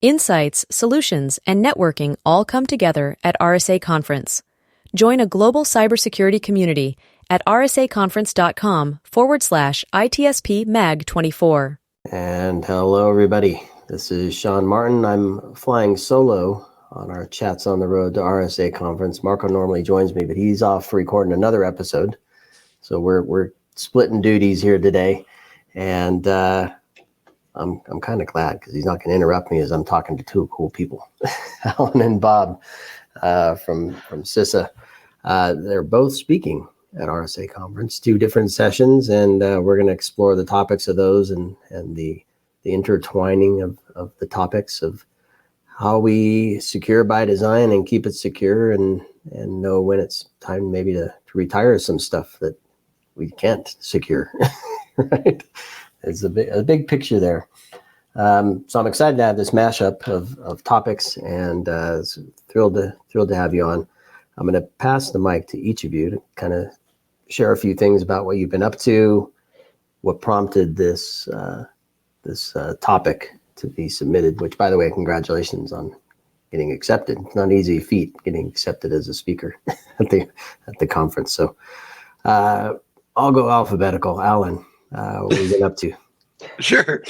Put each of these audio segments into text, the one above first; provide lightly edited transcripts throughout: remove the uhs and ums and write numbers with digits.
Insights, solutions, and networking all come together at RSA Conference. Join a global cybersecurity community at rsaconference.com/ITSP Mag 24. And hello, everybody. This is Sean Martin. I'm flying solo on our Chats on the Road to RSA Conference. Marco normally joins me, but he's off recording another episode. So we're splitting duties here today. And I'm kind of glad because he's not going to interrupt me as I'm talking to two cool people, Allan and Bob from CISA. They're both speaking at RSA Conference, two different sessions, and we're going to explore the topics of those and the intertwining of the topics of how we secure by design and keep it secure and know when it's time maybe to retire some stuff that we can't secure, right? It's a big picture there. So I'm excited to have this mashup of topics and thrilled to have you on. I'm going to pass the mic to each of you to kind of share a few things about what you've been up to, what prompted this topic to be submitted, which, by the way, congratulations on getting accepted. It's not an easy feat getting accepted as a speaker at the conference. So I'll go alphabetical. Allan, what have you been up to? Sure.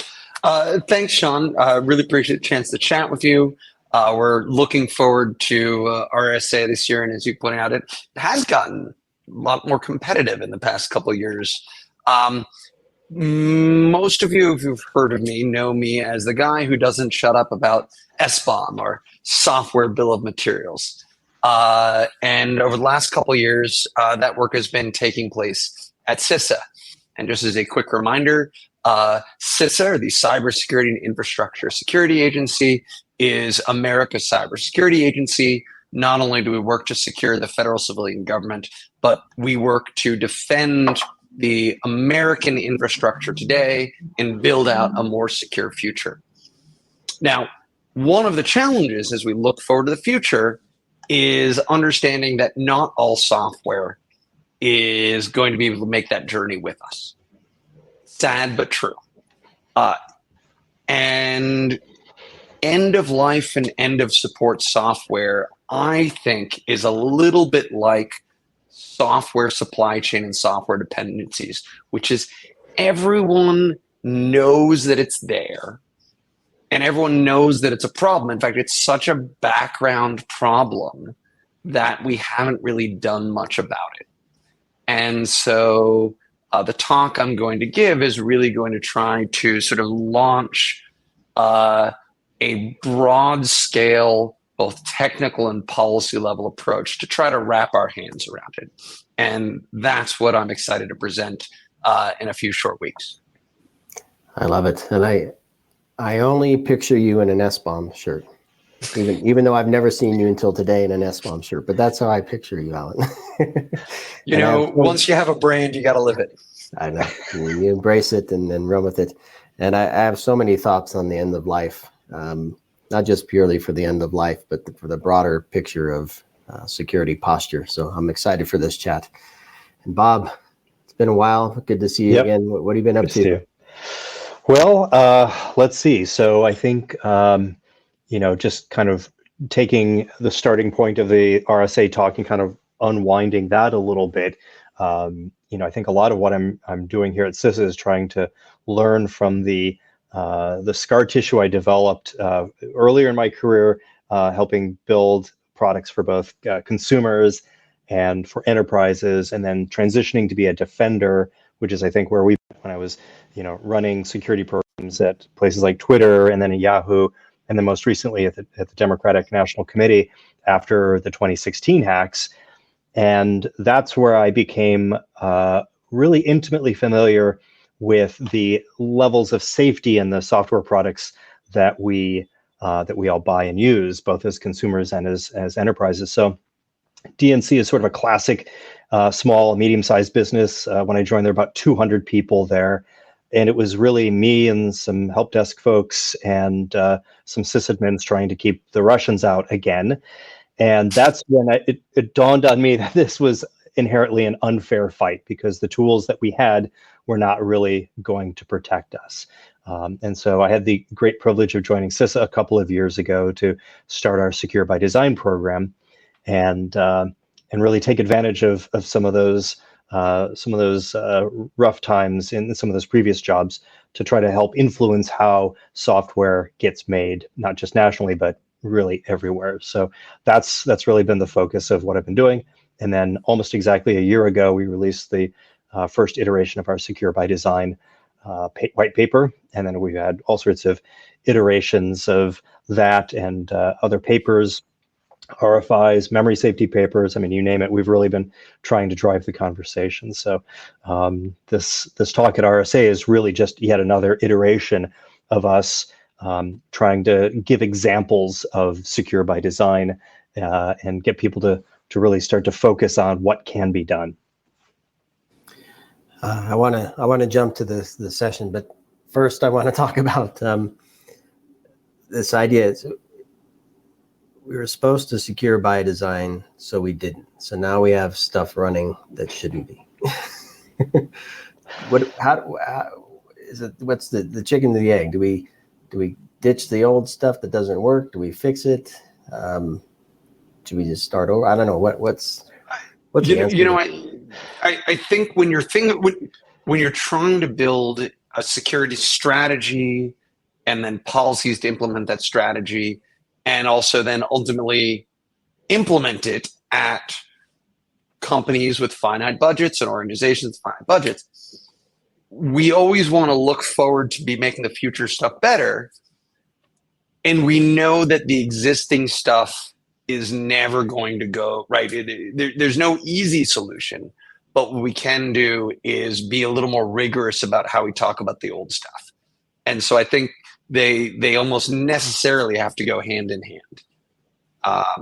Thanks, Sean. Really appreciate the chance to chat with you. We're looking forward to RSA this year, and as you pointed out, it has gotten a lot more competitive in the past couple of years. Most of you, if you've heard of me, know me as the guy who doesn't shut up about SBOM, or Software Bill of Materials. And over the last couple of years, that work has been taking place at CISA. And just as a quick reminder, CISA, or the Cybersecurity and Infrastructure Security Agency, is America's cybersecurity agency. Not only do we work to secure the federal civilian government, but we work to defend the American infrastructure today and build out a more secure future. Now, one of the challenges as we look forward to the future is understanding that not all software is going to be able to make that journey with us. Sad but true. And end of life and end of support software, I think, is a little bit like software supply chain and software dependencies, which is everyone knows that it's there and everyone knows that it's a problem. In fact, it's such a background problem that we haven't really done much about it. And so the talk I'm going to give is really going to try to sort of launch a broad scale, both technical and policy level approach to try to wrap our hands around it. And that's what I'm excited to present in a few short weeks. I love it. And I only picture you in an SBOM shirt, even though I've never seen you until today in an SBOM shirt, but that's how I picture you, Allan. You know, once you have a brand, you got to live it. I know. You embrace it and then run with it. And I have so many thoughts on the end of life. Not just purely for the end of life, but for the broader picture of security posture. So I'm excited for this chat. And Bob, it's been a while. Good to see you again. What have you been up to? Well, let's see. So I think, just kind of taking the starting point of the RSA talk and kind of unwinding that a little bit. I think a lot of what I'm doing here at CISA is trying to learn from the scar tissue I developed earlier in my career, helping build products for both consumers and for enterprises, and then transitioning to be a defender, which is, I think, where when I was, running security programs at places like Twitter and then at Yahoo, and then most recently at the Democratic National Committee after the 2016 hacks. And that's where I became really intimately familiar with the levels of safety in the software products that we all buy and use, both as consumers and as enterprises. So DNC is sort of a classic small, medium-sized business. When I joined, there were about 200 people there. And it was really me and some help desk folks and some sysadmins trying to keep the Russians out again. And that's when it dawned on me that this was inherently an unfair fight, because the tools that we had were not really going to protect us. And so I had the great privilege of joining CISA a couple of years ago to start our Secure by Design program, and really take advantage of some of those rough times in some of those previous jobs to try to help influence how software gets made, not just nationally, but really everywhere. So that's really been the focus of what I've been doing. And then almost exactly a year ago, we released the first iteration of our Secure by Design white paper. And then we've had all sorts of iterations of that and other papers, RFIs, memory safety papers. I mean, you name it, we've really been trying to drive the conversation. So this talk at RSA is really just yet another iteration of us trying to give examples of Secure by Design and get people to really start to focus on what can be done. I want to jump to the session, but first I want to talk about this idea. We were supposed to secure by design, so we didn't. So now we have stuff running that shouldn't be. How is it? What's the chicken and the egg? Do we ditch the old stuff that doesn't work? Do we fix it? Should we just start over? I don't know. What's the answer? I think when you're trying to build a security strategy and then policies to implement that strategy, and also then ultimately implement it at companies with finite budgets and organizations with finite budgets, we always want to look forward to be making the future stuff better. And we know that the existing stuff is never going to go right. There's no easy solution, but what we can do is be a little more rigorous about how we talk about the old stuff. And so I think they almost necessarily have to go hand in hand.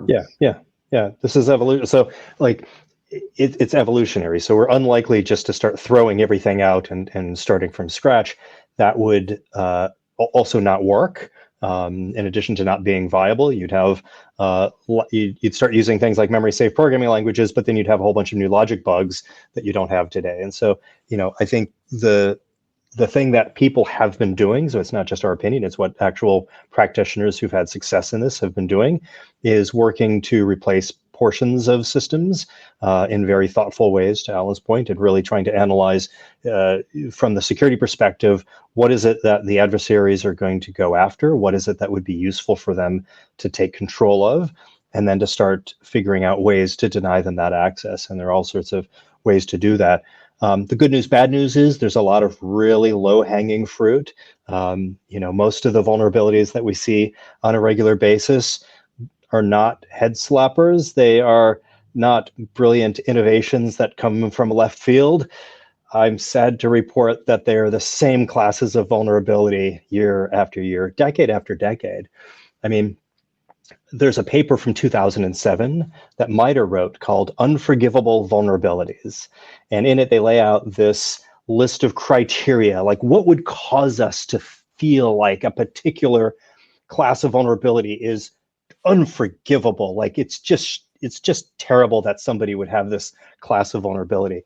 Yeah. This is evolution. So like it's evolutionary. So we're unlikely just to start throwing everything out and starting from scratch. That would also not work. In addition to not being viable, you'd have you'd start using things like memory safe programming languages, but then you'd have a whole bunch of new logic bugs that you don't have today. And so, I think the thing that people have been doing, so it's not just our opinion, it's what actual practitioners who've had success in this have been doing, is working to replace portions of systems in very thoughtful ways, to Allan's point, and really trying to analyze from the security perspective, what is it that the adversaries are going to go after? What is it that would be useful for them to take control of? And then to start figuring out ways to deny them that access. And there are all sorts of ways to do that. The good news, bad news is there's a lot of really low-hanging fruit. Most of the vulnerabilities that we see on a regular basis are not head slappers. They are not brilliant innovations that come from left field. I'm sad to report that they are the same classes of vulnerability year after year, decade after decade. I mean, there's a paper from 2007 that MITRE wrote called Unforgivable Vulnerabilities. And in it, they lay out this list of criteria, like what would cause us to feel like a particular class of vulnerability is unforgivable. Like it's just terrible that somebody would have this class of vulnerability.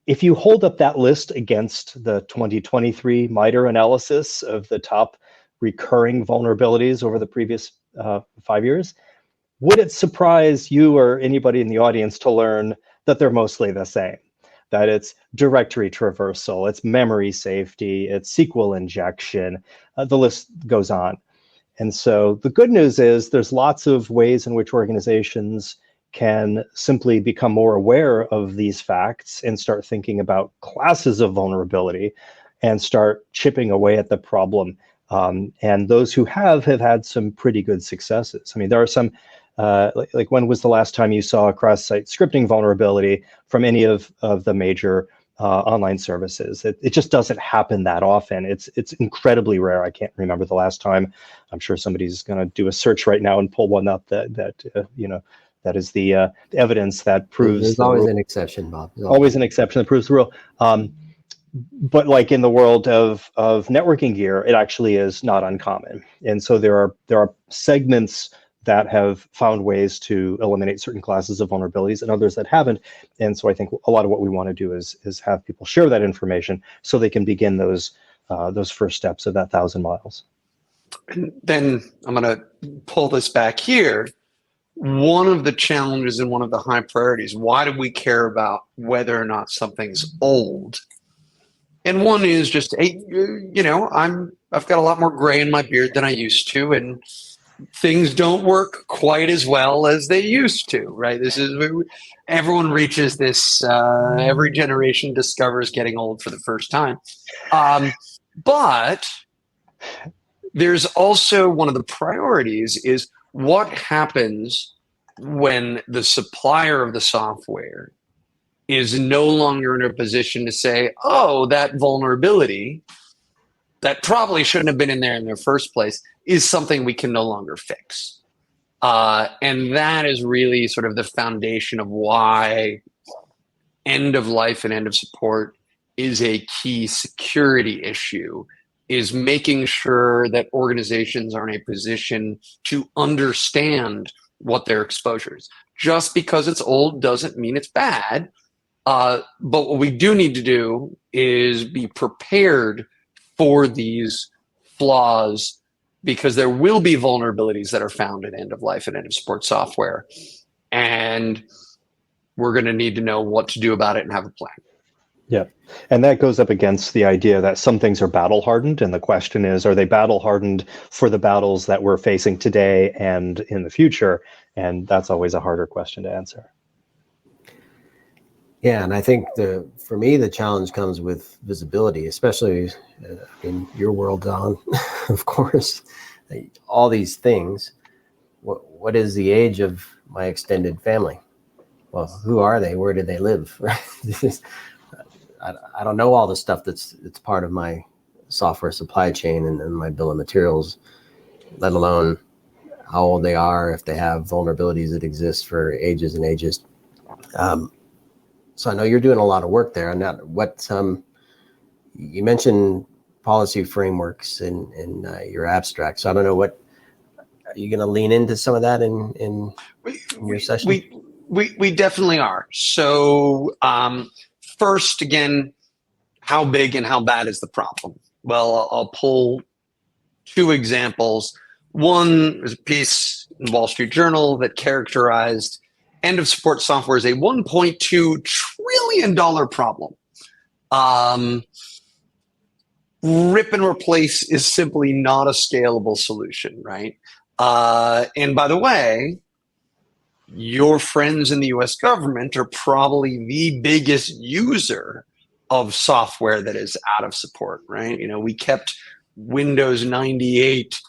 If you hold up that list against the 2023 MITRE analysis of the top recurring vulnerabilities over the previous 5 years, would it surprise you or anybody in the audience to learn that they're mostly the same? That it's directory traversal, it's memory safety, it's SQL injection, the list goes on. And so the good news is there's lots of ways in which organizations can simply become more aware of these facts and start thinking about classes of vulnerability and start chipping away at the problem. And those who have had some pretty good successes. I mean, there are some, like when was the last time you saw a cross-site scripting vulnerability from any of the major online services? It just doesn't happen that often. It's incredibly rare. I can't remember the last time. I'm sure somebody's going to do a search right now and pull one up that is the evidence that proves. There's always an exception, Bob. Always an exception that proves the rule. But like in the world of networking gear, it actually is not uncommon. And so there are segments that have found ways to eliminate certain classes of vulnerabilities and others that haven't. And so I think a lot of what we want to do is have people share that information so they can begin those those first steps of that 1,000 miles. And then I'm going to pull this back here. One of the challenges and one of the high priorities, why do we care about whether or not something's old? And one is just, hey, I've got a lot more gray in my beard than I used to, and things don't work quite as well as they used to, right? Everyone reaches this, every generation discovers getting old for the first time. But there's also one of the priorities is what happens when the supplier of the software is no longer in a position to say, oh, that vulnerability that probably shouldn't have been in there in the first place is something we can no longer fix. And that is really sort of the foundation of why end of life and end of support is a key security issue, is making sure that organizations are in a position to understand what their exposure is. Just because it's old doesn't mean it's bad. But what we do need to do is be prepared for these flaws, because there will be vulnerabilities that are found in end of life and end of support software. And we're going to need to know what to do about it and have a plan. Yeah. And that goes up against the idea that some things are battle hardened. And the question is, are they battle hardened for the battles that we're facing today and in the future? And that's always a harder question to answer. Yeah, and I think for me, the challenge comes with visibility, especially in your world, Allan, of course, all these things. What is the age of my extended family? Well, who are they? Where do they live? I don't know all the stuff that's part of my software supply chain and my bill of materials, let alone how old they are, if they have vulnerabilities that exist for ages and ages. So I know you're doing a lot of work there. And you mentioned policy frameworks in your abstract. So I don't know are you going to lean into some of that in your session? We definitely are. So first, again, how big and how bad is the problem? Well, I'll pull two examples. One is a piece in the Wall Street Journal that characterized end of support software as a $1.2 trillion problem. Rip and replace is simply not a scalable solution, right? And by the way, your friends in the US government are probably the biggest user of software that is out of support, right? We kept Windows 98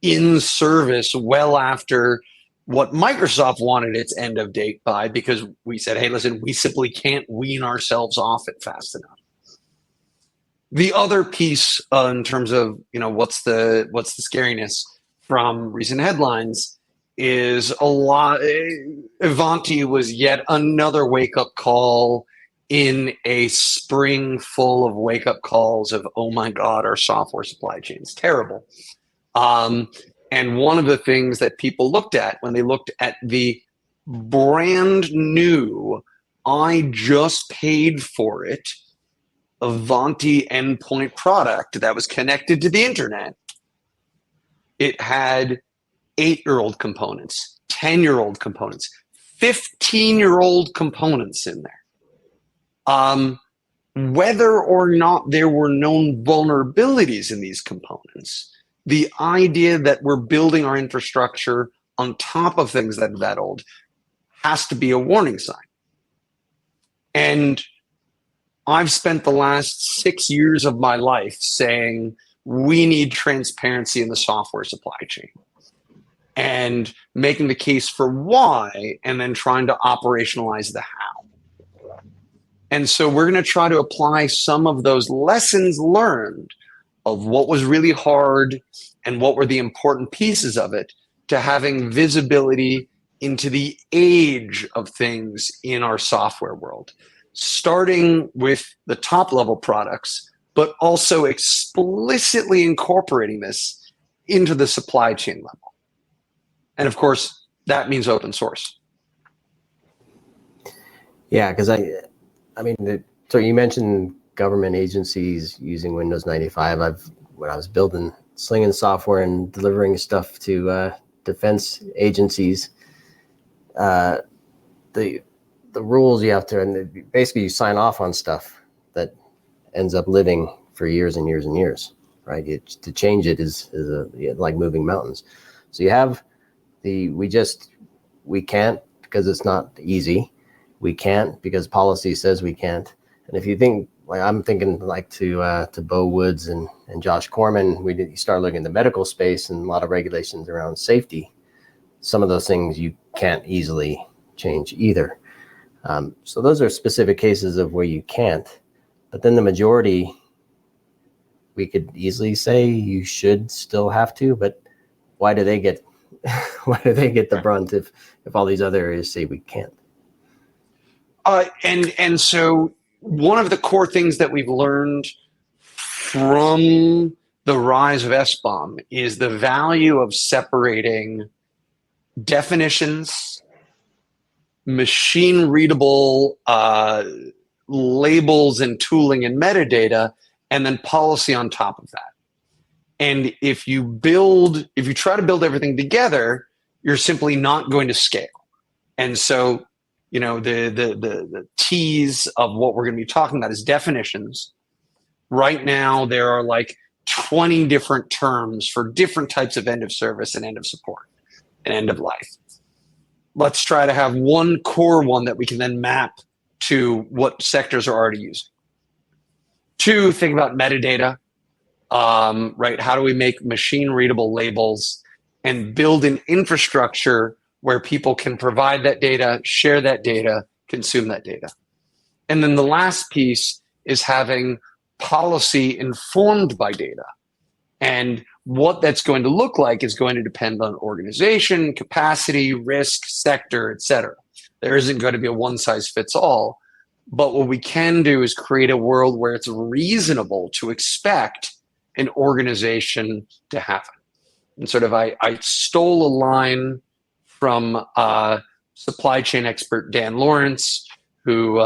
in service well after what Microsoft wanted its end of date by, because we said, hey, listen, we simply can't wean ourselves off it fast enough. The other piece in terms of, what's the scariness from recent headlines is Ivanti was yet another wake-up call in a spring full of wake-up calls of, oh my God, our software supply chain is terrible. And one of the things that people looked at when they looked at the brand new, I just paid for it, Ivanti endpoint product that was connected to the internet, it had 8-year-old components, 10-year-old components, 15-year-old components in there. Whether or not there were known vulnerabilities in these components, the idea that we're building our infrastructure on top of things that are that old has to be a warning sign. And I've spent the last 6 years of my life saying we need transparency in the software supply chain and making the case for why and then trying to operationalize the how. And so we're going to try to apply some of those lessons learned of what was really hard and what were the important pieces of it to having visibility into the age of things in our software world, starting with the top level products, but also explicitly incorporating this into the supply chain level. And of course, that means open source. Yeah, because so you mentioned government agencies using Windows 95. When I was slinging software and delivering stuff to defense agencies, the rules you have to, and basically you sign off on stuff that ends up living for years and years and years, right? To change it is like moving mountains. So you have we can't because it's not easy. We can't because policy says we can't. And if you think, like I'm thinking like to Bo Woods and Josh Corman, you start looking at the medical space and a lot of regulations around safety. Some of those things you can't easily change either. So those are specific cases of where you can't. But then the majority, we could easily say you should still have to. But why do they get the brunt if all these other areas say we can't? And so one of the core things that we've learned from the rise of SBOM is the value of separating definitions, machine readable labels and tooling and metadata, and then policy on top of that. And if you try to build everything together, you're simply not going to scale. And so, the T's of what we're going to be talking about is definitions. Right now, there are like 20 different terms for different types of end of service and end of support and end of life. Let's try to have one core one that we can then map to what sectors are already using. 2, think about metadata, right? How do we make machine readable labels and build an infrastructure where people can provide that data, share that data, consume that data? And then the last piece is having policy informed by data. And what that's going to look like is going to depend on organization, capacity, risk, sector, et cetera. There isn't going to be a one size fits all. But what we can do is create a world where it's reasonable to expect an organization to happen. And sort of I stole a line from supply chain expert Dan Lawrence, who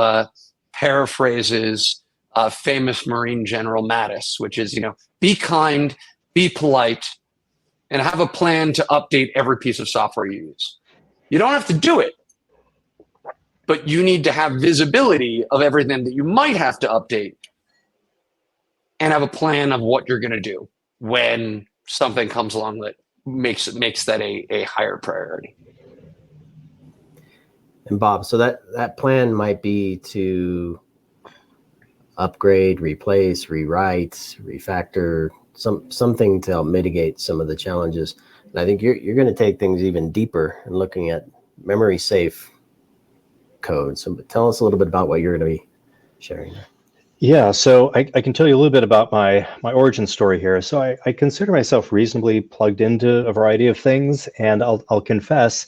paraphrases famous Marine General Mattis, which is, be kind, be polite, and have a plan to update every piece of software you use. You don't have to do it, but you need to have visibility of everything that you might have to update and have a plan of what you're going to do when something comes along that makes that a higher priority. And Bob, so that plan might be to upgrade, replace, rewrite, refactor, something to help mitigate some of the challenges. And I think you're going to take things even deeper and looking at memory safe code. So tell us a little bit about what you're going to be sharing. Yeah, so I can tell you a little bit about my origin story here. So I consider myself reasonably plugged into a variety of things, and I'll confess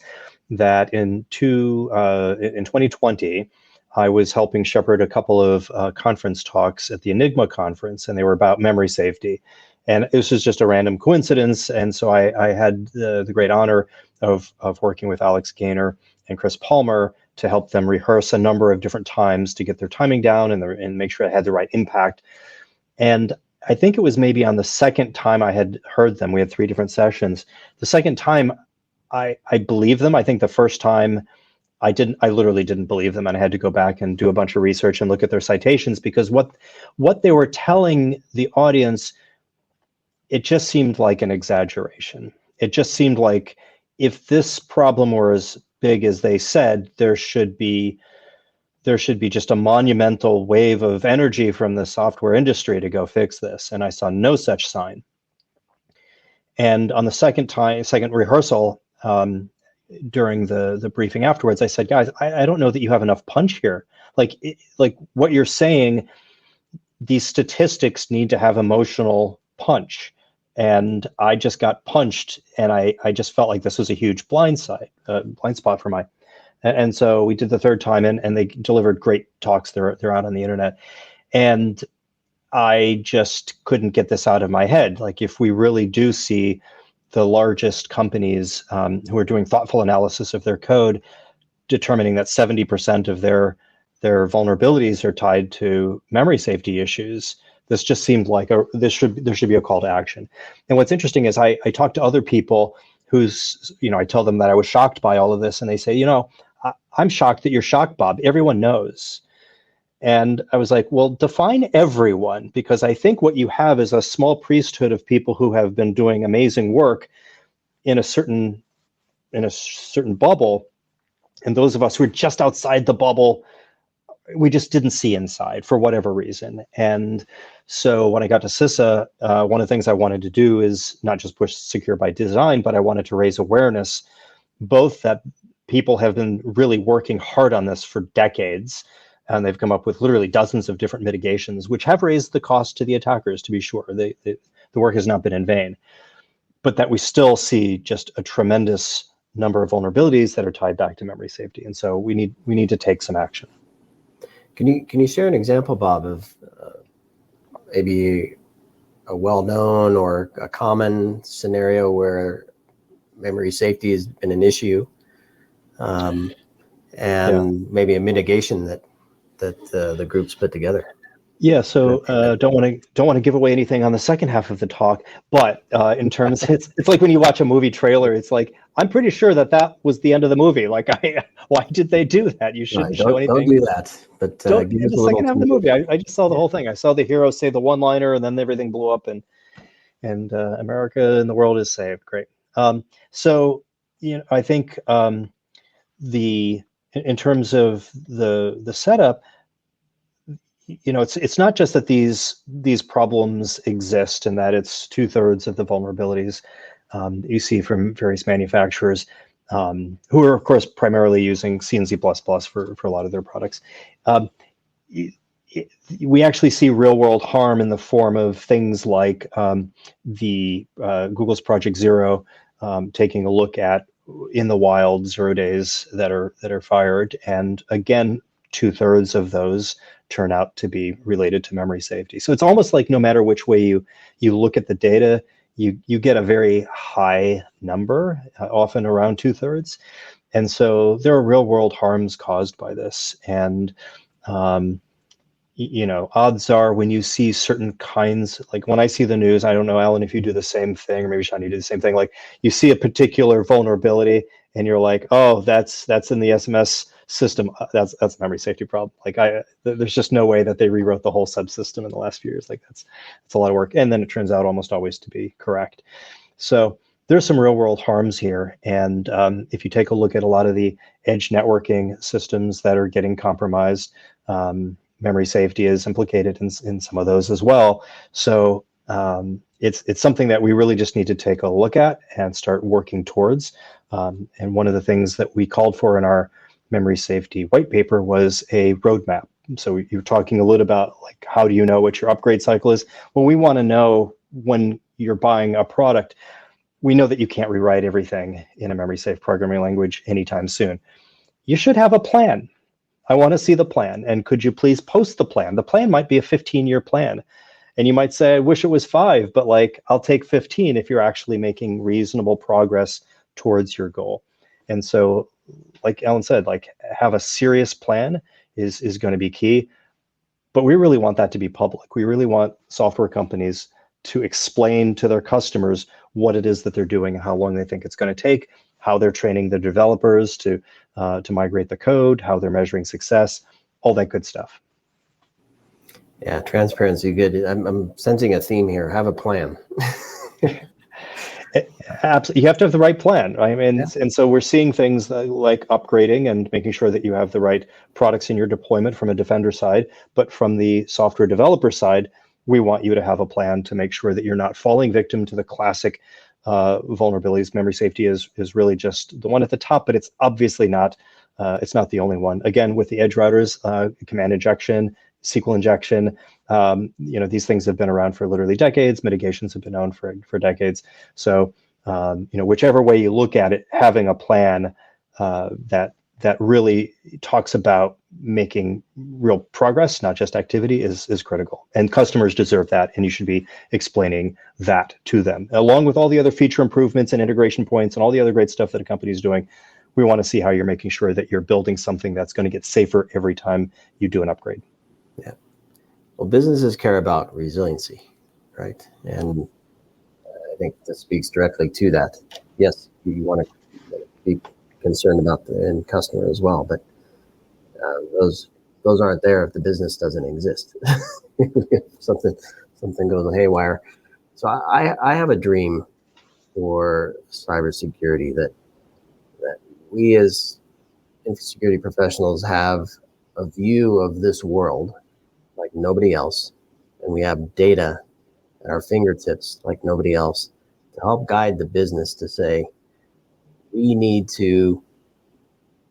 that in 2020, I was helping shepherd a couple of conference talks at the Enigma conference, and they were about memory safety. And this was just a random coincidence, and so I had the great honor of working with Alex Gaynor and Chris Palmer to help them rehearse a number of different times to get their timing down and make sure it had the right impact. And I think it was maybe on the second time I had heard them, we had 3 different sessions. The second time I believed them. I think the first time I literally didn't believe them, and I had to go back and do a bunch of research and look at their citations, because what they were telling the audience, it just seemed like an exaggeration. It just seemed like if this problem were as big as they said, there should be just a monumental wave of energy from the software industry to go fix this. And I saw no such sign. And on the second rehearsal, during the briefing afterwards, I said, guys, I don't know that you have enough punch here. Like what you're saying, these statistics need to have emotional punch. And I just got punched, and I just felt like this was a huge blind spot for my. And so we did the third time, and they delivered great talks. They're out on the internet, and I just couldn't get this out of my head. Like, if we really do see the largest companies who are doing thoughtful analysis of their code, determining that 70% of their their vulnerabilities are tied to memory safety issues, this just seemed like there should be a call to action. And what's interesting is I talk to other people who's, I tell them that I was shocked by all of this, and they say, I'm shocked that you're shocked, Bob. Everyone knows. And I was like, well, define everyone, because I think what you have is a small priesthood of people who have been doing amazing work in a certain bubble. And those of us who are just outside the bubble, we just didn't see inside for whatever reason. And so when I got to CISA, one of the things I wanted to do is not just push secure by design, but I wanted to raise awareness, both that people have been really working hard on this for decades, and they've come up with literally dozens of different mitigations, which have raised the cost to the attackers, to be sure. The work has not been in vain, but that we still see just a tremendous number of vulnerabilities that are tied back to memory safety. And so we need to take some action. Can you share an example, Bob, of maybe a well-known or a common scenario where memory safety has been an issue, and maybe a mitigation that the groups put together? Yeah, so don't want to give away anything on the second half of the talk, but in terms, it's like when you watch a movie trailer, it's like, I'm pretty sure that was the end of the movie. Like, why did they do that? You shouldn't show anything. Don't do that. But give us the second half of the movie. I just saw the whole thing. I saw the hero say the one-liner, and then everything blew up, and America and the world is saved. Great. So I think in terms of the setup, it's not just that these problems exist and that it's 2/3 of the vulnerabilities you see from various manufacturers who are, of course, primarily using C and C++ for a lot of their products. We actually see real-world harm in the form of things like Google's Project Zero, taking a look at in the wild 0 days that are fired, and again, 2/3 of those turn out to be related to memory safety. So it's almost like no matter which way you look at the data, you get a very high number, often around 2/3. And so there are real world harms caused by this. And, odds are when you see certain kinds, like when I see the news, I don't know, Alan, if you do the same thing, or maybe Sean, you do the same thing, like you see a particular vulnerability and you're like, oh, that's in the SMS system, that's a memory safety problem. Like there's just no way that they rewrote the whole subsystem in the last few years. Like that's a lot of work. And then it turns out almost always to be correct. So there's some real world harms here. And if you take a look at a lot of the edge networking systems that are getting compromised, memory safety is implicated in some of those as well. So it's something that we really just need to take a look at and start working towards. And one of the things that we called for in our memory safety white paper was a roadmap. So you're talking a little about like, how do you know what your upgrade cycle is? Well, we want to know when you're buying a product, we know that you can't rewrite everything in a memory safe programming language anytime soon. You should have a plan. I want to see the plan. And could you please post the plan? The plan might be a 15-year plan. And you might say, I wish it was 5, but like, I'll take 15 if you're actually making reasonable progress towards your goal. And so, like Alan said, like have a serious plan is going to be key, but we really want that to be public. We really want software companies to explain to their customers what it is that they're doing and how long they think it's going to take, how they're training the developers to migrate the code, how they're measuring success, all that good stuff. Yeah, transparency, good. I'm sensing a theme here. Have a plan. Absolutely, you have to have the right plan. I mean, and so we're seeing things like upgrading and making sure that you have the right products in your deployment from a Defender side, but from the software developer side, we want you to have a plan to make sure that you're not falling victim to the classic vulnerabilities. Memory safety is really just the one at the top, but it's obviously not. It's not the only one. Again, with the edge routers, command injection, SQL injection, these things have been around for literally decades. Mitigations have been known for decades. So, whichever way you look at it, having a plan that really talks about making real progress, not just activity, is critical. And customers deserve that, and you should be explaining that to them. Along with all the other feature improvements and integration points and all the other great stuff that a company is doing, we want to see how you're making sure that you're building something that's going to get safer every time you do an upgrade. Yeah. Well, businesses care about resiliency, right? And I think this speaks directly to that. Yes, you want to be concerned about the end customer as well, but those aren't there if the business doesn't exist. If something goes haywire. So I have a dream for cybersecurity that we as security professionals have a view of this world like nobody else, and we have data at our fingertips like nobody else to help guide the business to say, we need to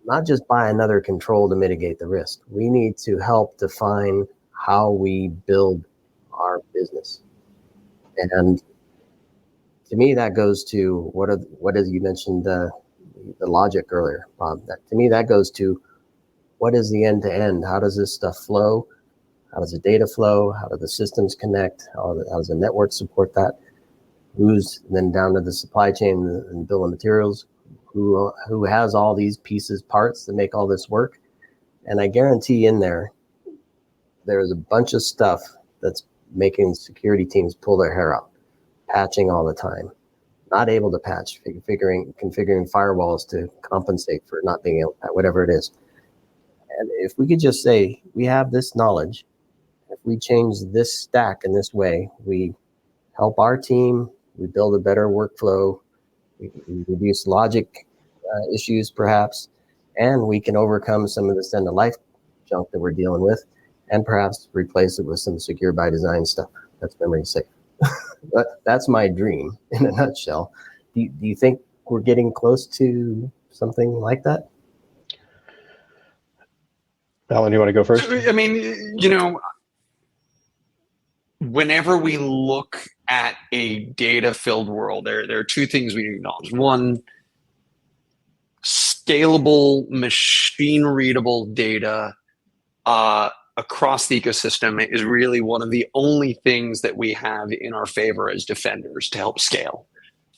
not just buy another control to mitigate the risk. We need to help define how we build our business. And to me, that goes to what is you mentioned the logic earlier, Bob. To me, that goes to what is the end to end? How does this stuff flow? How does the data flow? How do the systems connect? How does the network support that? Who's then down to the supply chain and bill of materials? Who has all these pieces, parts that make all this work? And I guarantee in there's a bunch of stuff that's making security teams pull their hair out, patching all the time, not able to patch, configuring firewalls to compensate for not being able to patch, whatever it is. And if we could just say, we have this knowledge, if we change this stack in this way, we help our team, we build a better workflow, we reduce logic issues perhaps, and we can overcome some of this end of life junk that we're dealing with, and perhaps replace it with some secure by design stuff that's memory safe. That's my dream in a nutshell. Do you think we're getting close to something like that? Allan, you want to go first? I mean, whenever we look at a data-filled world, there are two things we need to acknowledge. One, scalable, machine-readable data across the ecosystem is really one of the only things that we have in our favor as defenders to help scale,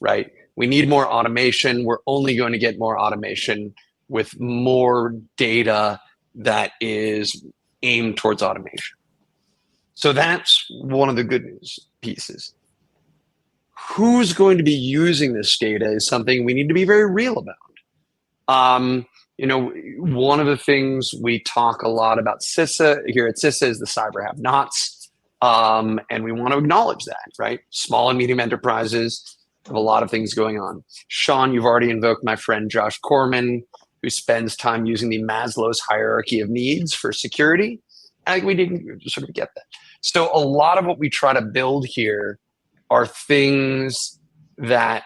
right? We need more automation. We're only going to get more automation with more data that is aimed towards automation. So that's one of the good news pieces. Who's going to be using this data is something we need to be very real about. One of the things we talk a lot about CISA here at CISA is the cyber have-nots, and we want to acknowledge that, right? Small and medium enterprises have a lot of things going on. Sean, you've already invoked my friend Josh Corman, who spends time using the Maslow's hierarchy of needs for security. I think we didn't sort of get that. So a lot of what we try to build here are things that,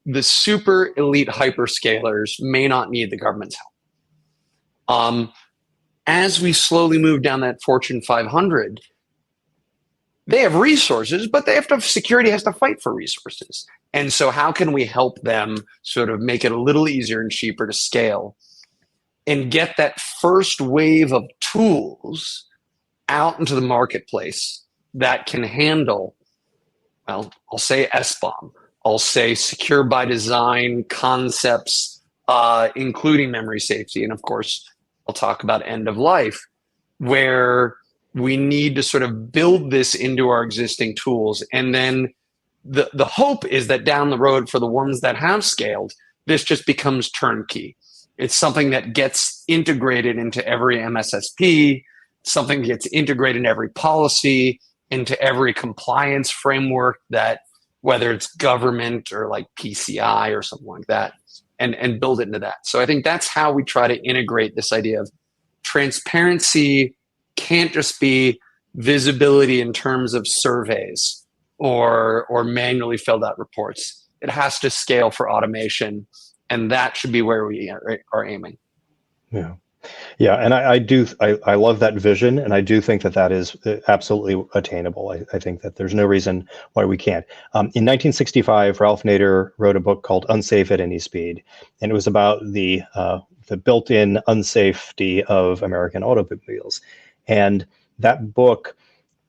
the super elite hyperscalers may not need the government's help. As we slowly move down that Fortune 500, they have resources, but security has to fight for resources. And so how can we help them sort of make it a little easier and cheaper to scale and get that first wave of tools out into the marketplace that can handle, well, I'll say SBOM, I'll say secure by design concepts, including memory safety. And of course, I'll talk about end of life, where we need to sort of build this into our existing tools. And then the hope is that down the road, for the ones that have scaled, this just becomes turnkey. It's something that gets integrated into every MSSP, something that gets integrated in every policy, into every compliance framework, that whether it's government or like PCI or something like that, and build it into that. So I think that's how we try to integrate this idea of transparency. Can't just be visibility in terms of surveys or manually filled out reports. It has to scale for automation, and that should be where we are aiming. Yeah, and I love that vision, and I do think that is absolutely attainable. I think that there's no reason why we can't. In 1965, Ralph Nader wrote a book called Unsafe at Any Speed, and it was about the built-in unsafety of American automobiles. And that book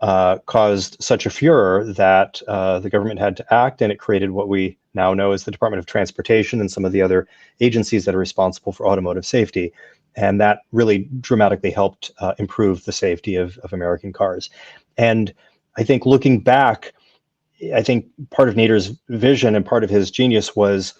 caused such a furor that the government had to act, and it created what we now know as the Department of Transportation and some of the other agencies that are responsible for automotive safety. And that really dramatically helped improve the safety of American cars. And I think looking back, I think part of Nader's vision and part of his genius was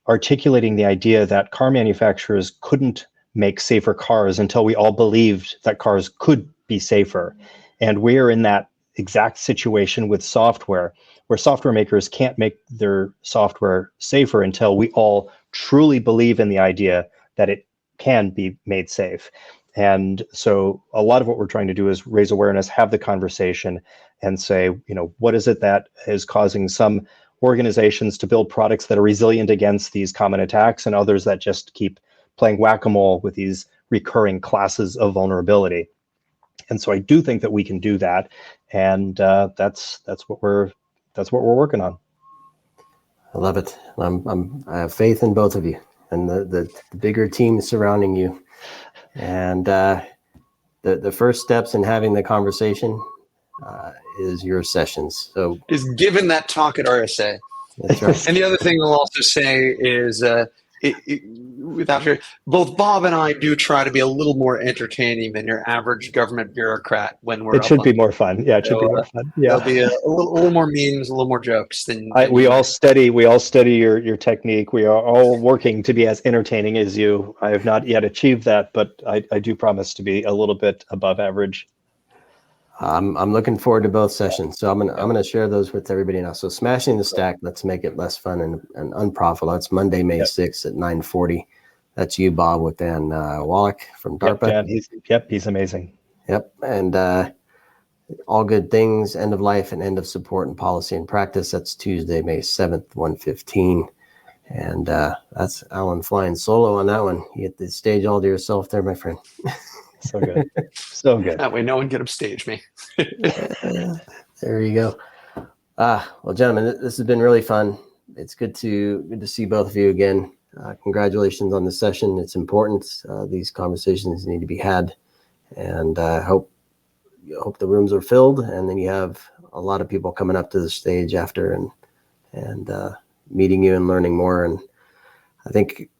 articulating the idea that car manufacturers couldn't make safer cars until we all believed that cars could be safer. And we're in that exact situation with software, where software makers can't make their software safer until we all truly believe in the idea that it can be made safe. And so a lot of what we're trying to do is raise awareness, have the conversation, and say, what is it that is causing some organizations to build products that are resilient against these common attacks and others that just keep playing whack-a-mole with these recurring classes of vulnerability. And so I do think that we can do that, and that's what we're working on. I love it. I have faith in both of you and the bigger team surrounding you. And the first steps in having the conversation is your sessions. So is given that talk at RSA. That's right. And the other thing I'll also say is, without fear, both Bob and I do try to be a little more entertaining than your average government bureaucrat when we're. It should be more fun. Yeah, it should be more fun. Yeah, there'll be a little more memes, a little more jokes than. We all study your technique. We are all working to be as entertaining as you. I have not yet achieved that, but I do promise to be a little bit above average. I'm looking forward to both sessions, so I'm gonna share those with everybody now. So smashing the stack, let's make it less fun and unprofitable. That's Monday, May 6th at 9:40. That's you, Bob, with Dan Wallach from DARPA. Dan, he's amazing. Yep, and all good things, end of life and end of support and policy and practice. That's Tuesday, May 7th, 1:15. And that's Allan flying solo on that one. You get the stage all to yourself there, my friend. So good. So good. That way no one can upstage me. There you go. Well, gentlemen, this has been really fun. It's good to see both of you again. Congratulations on the session. It's important. These conversations need to be had. And I hope the rooms are filled, and then you have a lot of people coming up to the stage after and meeting you and learning more. And I think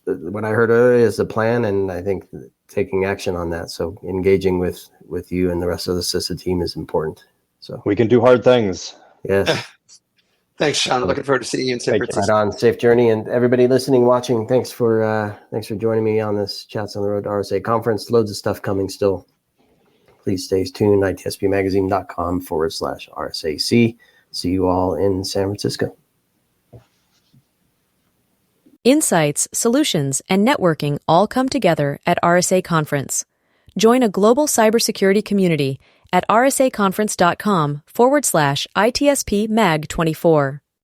what I heard earlier is the plan, and I think taking action on that. So engaging with you and the rest of the CISA team is important. So we can do hard things. Yes. Thanks, Sean. Looking forward to seeing you in San Francisco. Right on. Safe journey. And everybody listening, watching, thanks for joining me on this Chats on the Road to RSA Conference. Loads of stuff coming still. Please stay tuned. itsbmagazine.com/RSAC. See you all in San Francisco. Insights, solutions, and networking all come together at RSA Conference. Join a global cybersecurity community at rsaconference.com/ITSP Mag 24.